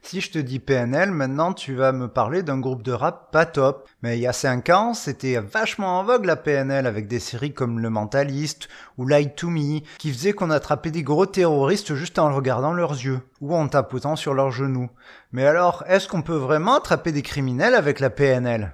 Si je te dis PNL, maintenant tu vas me parler d'un groupe de rap pas top. Mais il y a 5 ans, c'était vachement en vogue la PNL avec des séries comme Le Mentaliste ou Lie to Me qui faisaient qu'on attrapait des gros terroristes juste en regardant leurs yeux ou en tapotant sur leurs genoux. Mais alors, est-ce qu'on peut vraiment attraper des criminels avec la PNL ?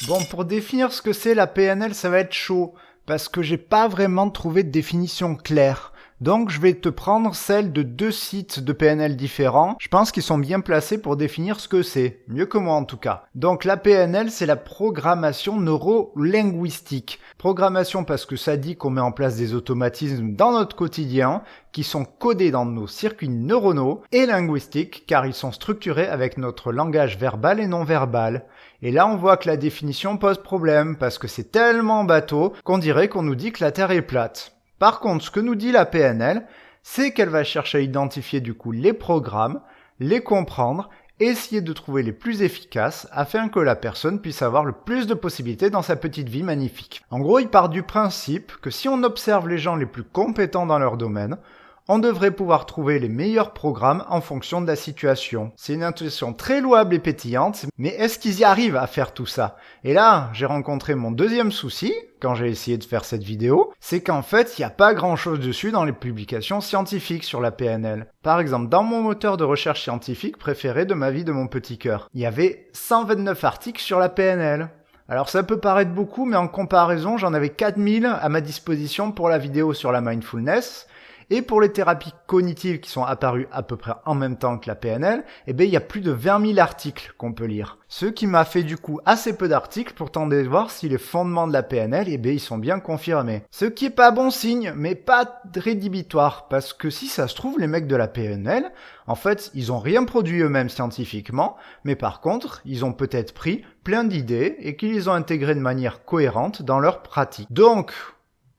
Bon, pour définir ce que c'est la PNL, ça va être chaud, parce que j'ai pas vraiment trouvé de définition claire. Donc je vais te prendre celle de 2 sites de PNL différents. Je pense qu'ils sont bien placés pour définir ce que c'est. Mieux que moi en tout cas. Donc la PNL, c'est la programmation neuro-linguistique. Programmation parce que ça dit qu'on met en place des automatismes dans notre quotidien qui sont codés dans nos circuits neuronaux et linguistiques car ils sont structurés avec notre langage verbal et non verbal. Et là on voit que la définition pose problème parce que c'est tellement bateau qu'on dirait qu'on nous dit que la Terre est plate. Par contre, ce que nous dit la PNL, c'est qu'elle va chercher à identifier du coup les programmes, les comprendre et essayer de trouver les plus efficaces afin que la personne puisse avoir le plus de possibilités dans sa petite vie magnifique. En gros, il part du principe que si on observe les gens les plus compétents dans leur domaine, on devrait pouvoir trouver les meilleurs programmes en fonction de la situation. C'est une intuition très louable et pétillante, mais est-ce qu'ils y arrivent à faire tout ça ? Et là, j'ai rencontré mon deuxième souci, quand j'ai essayé de faire cette vidéo, c'est qu'en fait, il n'y a pas grand-chose dessus dans les publications scientifiques sur la PNL. Par exemple, dans mon moteur de recherche scientifique préféré de ma vie de mon petit cœur, il y avait 129 articles sur la PNL. Alors ça peut paraître beaucoup, mais en comparaison, j'en avais 4000 à ma disposition pour la vidéo sur la mindfulness. Et pour les thérapies cognitives qui sont apparues à peu près en même temps que la PNL, il y a plus de 20 000 articles qu'on peut lire. Ce qui m'a fait du coup assez peu d'articles pour tenter de voir si les fondements de la PNL, ils sont bien confirmés. Ce qui est pas bon signe, mais pas rédhibitoire, parce que si ça se trouve, les mecs de la PNL, en fait, ils ont rien produit eux-mêmes scientifiquement, mais par contre, ils ont peut-être pris plein d'idées et qu'ils les ont intégrées de manière cohérente dans leur pratique. Donc,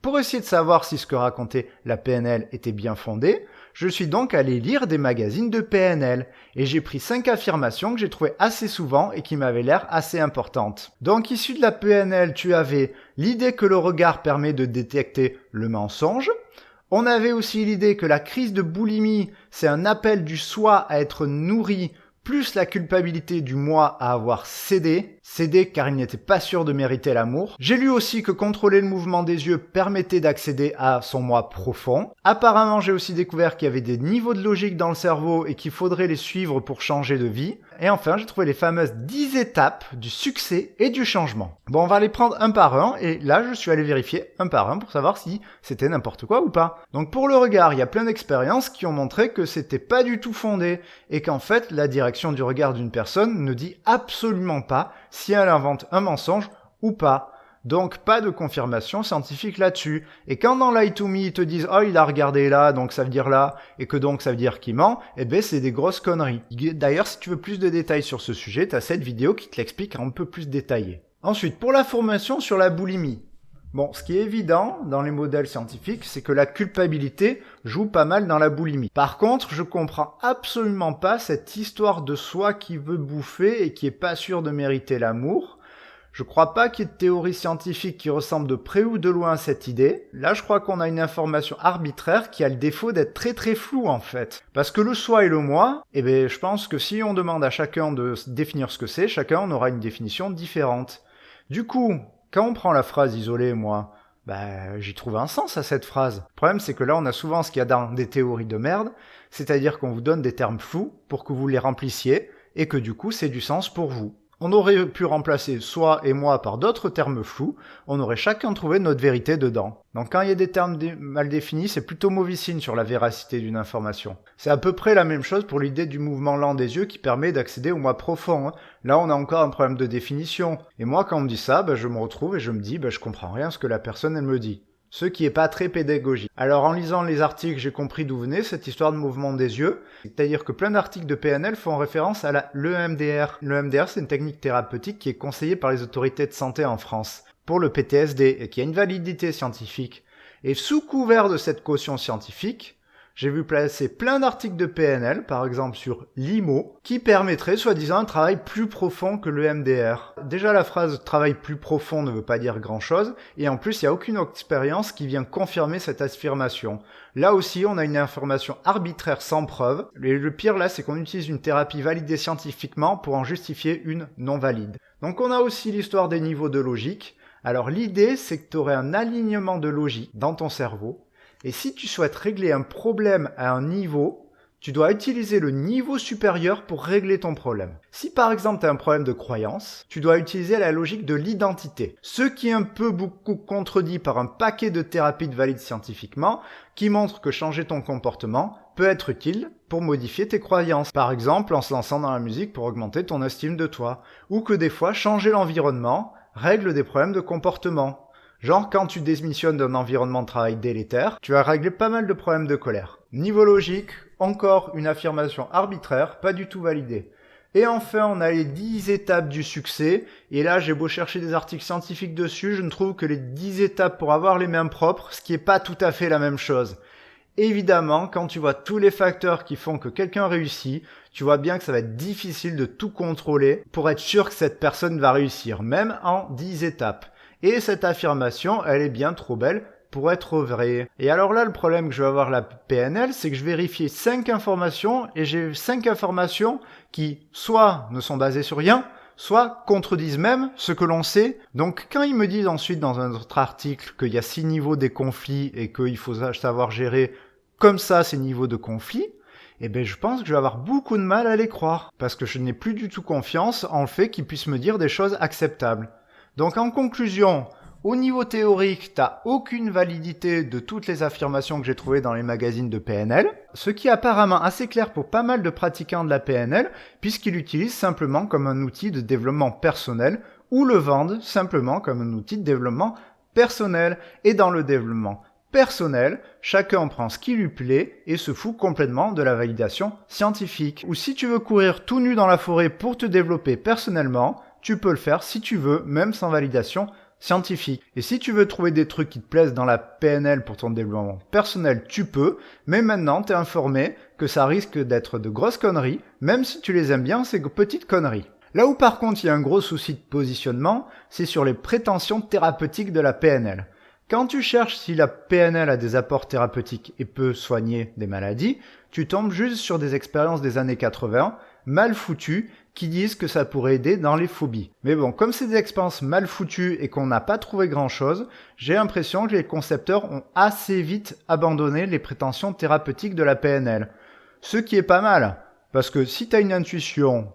pour essayer de savoir si ce que racontait la PNL était bien fondé, je suis donc allé lire des magazines de PNL et j'ai pris 5 affirmations que j'ai trouvées assez souvent et qui m'avaient l'air assez importantes. Donc issu de la PNL, tu avais l'idée que le regard permet de détecter le mensonge. On avait aussi l'idée que la crise de boulimie, c'est un appel du soi à être nourri plus la culpabilité du moi à avoir cédé car il n'était pas sûr de mériter l'amour. J'ai lu aussi que contrôler le mouvement des yeux permettait d'accéder à son moi profond. Apparemment, j'ai aussi découvert qu'il y avait des niveaux de logique dans le cerveau et qu'il faudrait les suivre pour changer de vie. Et enfin, j'ai trouvé les fameuses 10 étapes du succès et du changement. Bon, on va les prendre un par un et là, je suis allé vérifier un par un pour savoir si c'était n'importe quoi ou pas. Donc pour le regard, il y a plein d'expériences qui ont montré que c'était pas du tout fondé et qu'en fait, la direction du regard d'une personne ne dit absolument pas si elle invente un mensonge ou pas. Donc pas de confirmation scientifique là-dessus. Et quand dans Lie to Me ils te disent « Oh, il a regardé là, donc ça veut dire là, et que donc ça veut dire qu'il ment », c'est des grosses conneries. D'ailleurs, si tu veux plus de détails sur ce sujet, t'as cette vidéo qui te l'explique un peu plus détaillé. Ensuite, pour la formation sur la boulimie. Bon, ce qui est évident dans les modèles scientifiques, c'est que la culpabilité joue pas mal dans la boulimie. Par contre, je comprends absolument pas cette histoire de soi qui veut bouffer et qui est pas sûr de mériter l'amour. Je crois pas qu'il y ait de théorie scientifique qui ressemble de près ou de loin à cette idée. Là, je crois qu'on a une information arbitraire qui a le défaut d'être très très floue en fait. Parce que le soi et le moi, je pense que si on demande à chacun de définir ce que c'est, chacun en aura une définition différente. Du coup, quand on prend la phrase isolée, moi, j'y trouve un sens à cette phrase. Le problème, c'est que là, on a souvent ce qu'il y a dans des théories de merde, c'est-à-dire qu'on vous donne des termes flous pour que vous les remplissiez et que du coup, c'est du sens pour vous. On aurait pu remplacer soi et moi par d'autres termes flous, on aurait chacun trouvé notre vérité dedans. Donc quand il y a des termes mal définis, c'est plutôt mauvais signe sur la véracité d'une information. C'est à peu près la même chose pour l'idée du mouvement lent des yeux qui permet d'accéder au moi profond. Là on a encore un problème de définition. Et moi quand on me dit ça, je me retrouve et je me dis je comprends rien à ce que la personne elle me dit. Ce qui est pas très pédagogique. Alors en lisant les articles, j'ai compris d'où venait cette histoire de mouvement des yeux. C'est-à-dire que plein d'articles de PNL font référence à l'EMDR. L'EMDR, c'est une technique thérapeutique qui est conseillée par les autorités de santé en France pour le PTSD et qui a une validité scientifique. Et sous couvert de cette caution scientifique, J'ai vu passer plein d'articles de PNL, par exemple sur l'IMO, qui permettraient soi-disant un travail plus profond que le MDR. Déjà la phrase « travail plus profond » ne veut pas dire grand-chose, et en plus il n'y a aucune expérience qui vient confirmer cette affirmation. Là aussi on a une information arbitraire sans preuve, et le pire là c'est qu'on utilise une thérapie validée scientifiquement pour en justifier une non valide. Donc on a aussi l'histoire des niveaux de logique. Alors l'idée c'est que tu aurais un alignement de logique dans ton cerveau, et si tu souhaites régler un problème à un niveau, tu dois utiliser le niveau supérieur pour régler ton problème. Si par exemple tu as un problème de croyance, tu dois utiliser la logique de l'identité. Ce qui est un peu beaucoup contredit par un paquet de thérapies valides scientifiquement qui montrent que changer ton comportement peut être utile pour modifier tes croyances. Par exemple en se lançant dans la musique pour augmenter ton estime de toi. Ou que des fois changer l'environnement règle des problèmes de comportement. Genre, quand tu démissionnes d'un environnement de travail délétère, tu vas régler pas mal de problèmes de colère. Niveau logique, encore une affirmation arbitraire, pas du tout validée. Et enfin, on a les 10 étapes du succès. Et là, j'ai beau chercher des articles scientifiques dessus, je ne trouve que les 10 étapes pour avoir les mains propres, ce qui est pas tout à fait la même chose. Évidemment, quand tu vois tous les facteurs qui font que quelqu'un réussit, tu vois bien que ça va être difficile de tout contrôler pour être sûr que cette personne va réussir, même en 10 étapes. Et cette affirmation, elle est bien trop belle pour être vraie. Et alors là, le problème que je vais avoir la PNL, c'est que je vérifie 5 informations, et j'ai 5 informations qui, soit ne sont basées sur rien, soit contredisent même ce que l'on sait. Donc quand ils me disent ensuite dans un autre article qu'il y a 6 niveaux des conflits et qu'il faut savoir gérer comme ça ces niveaux de conflits, eh ben je pense que je vais avoir beaucoup de mal à les croire, parce que je n'ai plus du tout confiance en le fait qu'ils puissent me dire des choses acceptables. Donc en conclusion, au niveau théorique, t'as aucune validité de toutes les affirmations que j'ai trouvées dans les magazines de PNL, ce qui est apparemment assez clair pour pas mal de pratiquants de la PNL, puisqu'ils l'utilisent simplement comme un outil de développement personnel, ou le vendent simplement comme un outil de développement personnel. Et dans le développement personnel, chacun prend ce qui lui plaît et se fout complètement de la validation scientifique. Ou si tu veux courir tout nu dans la forêt pour te développer personnellement, tu peux le faire si tu veux, même sans validation scientifique. Et si tu veux trouver des trucs qui te plaisent dans la PNL pour ton développement personnel, tu peux, mais maintenant t'es informé que ça risque d'être de grosses conneries, même si tu les aimes bien, ces petites conneries. Là où par contre il y a un gros souci de positionnement, c'est sur les prétentions thérapeutiques de la PNL. Quand tu cherches si la PNL a des apports thérapeutiques et peut soigner des maladies, tu tombes juste sur des expériences des années 80, mal foutues, qui disent que ça pourrait aider dans les phobies. Mais bon, comme c'est des expériences mal foutues et qu'on n'a pas trouvé grand chose, j'ai l'impression que les concepteurs ont assez vite abandonné les prétentions thérapeutiques de la PNL. Ce qui est pas mal, parce que si tu as une intuition,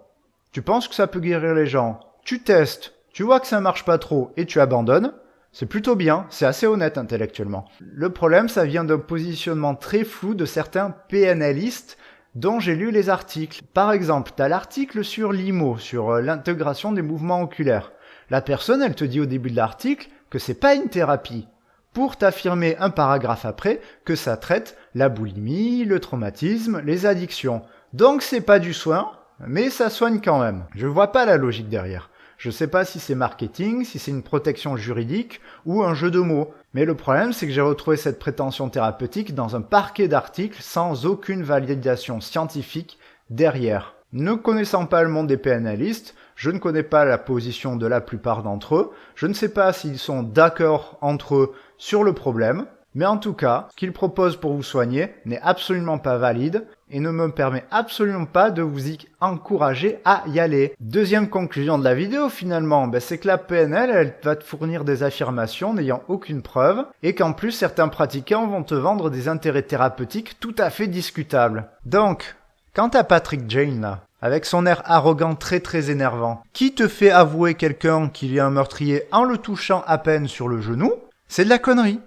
tu penses que ça peut guérir les gens, tu testes, tu vois que ça marche pas trop et tu abandonnes, c'est plutôt bien, c'est assez honnête intellectuellement. Le problème, ça vient d'un positionnement très flou de certains PNListes dont j'ai lu les articles. Par exemple, tu as l'article sur l'IMO, sur l'intégration des mouvements oculaires. La personne, elle te dit au début de l'article que c'est pas une thérapie, pour t'affirmer un paragraphe après que ça traite la boulimie, le traumatisme, les addictions. Donc c'est pas du soin, mais ça soigne quand même. Je vois pas la logique derrière. Je sais pas si c'est marketing, si c'est une protection juridique ou un jeu de mots. Mais le problème, c'est que j'ai retrouvé cette prétention thérapeutique dans un parquet d'articles sans aucune validation scientifique derrière. Ne connaissant pas le monde des PNListes, je ne connais pas la position de la plupart d'entre eux, je ne sais pas s'ils sont d'accord entre eux sur le problème, mais en tout cas, ce qu'ils proposent pour vous soigner n'est absolument pas valide et ne me permet absolument pas de vous y encourager à y aller. Deuxième conclusion de la vidéo finalement, c'est que la PNL, elle va te fournir des affirmations n'ayant aucune preuve et qu'en plus certains pratiquants vont te vendre des intérêts thérapeutiques tout à fait discutables. Donc, quant à Patrick Jane là, avec son air arrogant très énervant, qui te fait avouer quelqu'un qu'il est un meurtrier en le touchant à peine sur le genou, c'est de la connerie.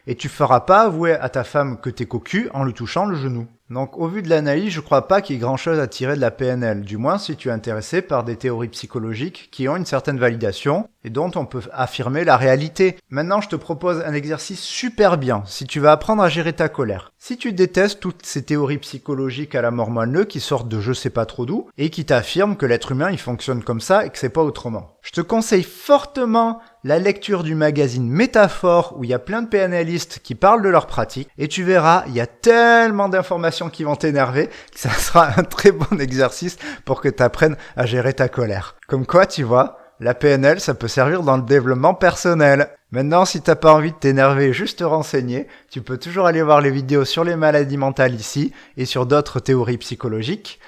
Et tu feras pas avouer à ta femme que t'es cocu en lui touchant le genou. Donc au vu de l'analyse, je crois pas qu'il y ait grand chose à tirer de la PNL, du moins si tu es intéressé par des théories psychologiques qui ont une certaine validation et dont on peut affirmer la réalité. Maintenant, je te propose un exercice super bien si tu veux apprendre à gérer ta colère. Si tu détestes toutes ces théories psychologiques à la mort moelleux qui sortent de je sais pas trop d'où et qui t'affirment que l'être humain il fonctionne comme ça et que c'est pas autrement. Je te conseille fortement la lecture du magazine Métaphore où il y a plein de PNListes qui parlent de leurs pratiques et tu verras, il y a tellement d'informations qui vont t'énerver que ça sera un très bon exercice pour que tu apprennes à gérer ta colère. Comme quoi, tu vois, la PNL, ça peut servir dans le développement personnel. Maintenant, si t'as pas envie de t'énerver et juste te renseigner, tu peux toujours aller voir les vidéos sur les maladies mentales ici et sur d'autres théories psychologiques.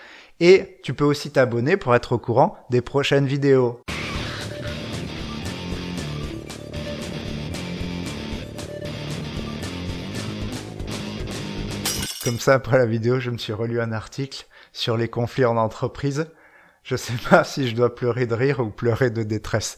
Et tu peux aussi t'abonner pour être au courant des prochaines vidéos. Comme ça, après la vidéo, je me suis relu un article sur les conflits en entreprise. Je sais pas si je dois pleurer de rire ou pleurer de détresse.